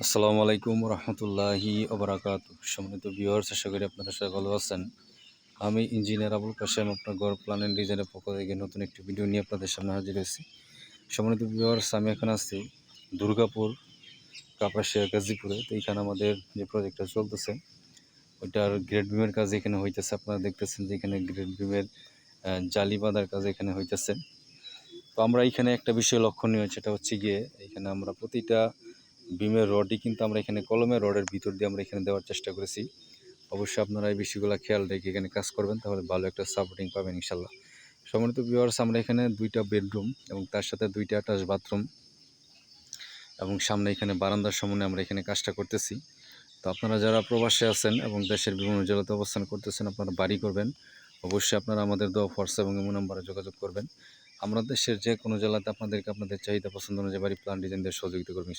আসসালামু আলাইকুম রহমতুল্লাহি ওবরাকাতু। সম্মানিত ভিউয়ার্স, আশা করি আপনারা সবাই ভালো আছেন। আমি ইঞ্জিনিয়ার আবুল কাশেম, আপনার ঘর প্ল্যান অ্যান্ড ডিজাইনের পক্ষ থেকে নতুন একটি ভিডিও নিয়ে আপনাদের সামনে হাজির হয়েছি। সম্মানিত ভিউয়ার্স, আমি এখন আছি দুর্গাপুর, কাপাসিয়া, গাজীপুরে। তো এইখানে আমাদের যে প্রজেক্টটা চলতেছে ওইটার গ্রেড বিমের কাজ এখানে হইতেছে। আপনারা দেখতেছেন যে এখানে গ্রেড বিমের জালি বাঁধার কাজ এখানে হইতেছে। তো আমরা এখানে একটা বিষয় লক্ষণীয়, সেটা হচ্ছে গিয়ে এখানে আমরা প্রতিটা বিমের রডই কিন্তু আমরা এখানে কলমের রডের ভিতর দিয়ে আমরা এখানে দেওয়ার চেষ্টা করেছি। অবশ্যই আপনারা এই বিষয়গুলো খেয়াল রেখে এখানে কাজ করবেন, তাহলে ভালো একটা সাপোর্টিং পাবেন ইনশাল্লাহ। সম্মানিত ভিউয়ার্স, আমরা এখানে 2টা বেডরুম এবং তার সাথে 2টা অ্যাটাচ বাথরুম এবং সামনে এখানে বারান্দার সামনে আমরা এখানে কাজটা করতেছি। তো আপনারা যারা প্রবাসে আছেন এবং দেশের বিভিন্ন জেলাতে অবস্থান করতেছেন, আপনারা বাড়ি করবেন, অবশ্যই আপনারা আমাদের দেওয়া হোয়াটসঅ্যাপ এবং ইমো নাম্বারে যোগাযোগ করবেন। আমরা দেশের যে কোনো জেলাতে আপনাদের চাহিদা পছন্দ অনুযায়ী বাড়ি প্ল্যান ডিজাইন দিয়ে সহযোগিতা করবেন।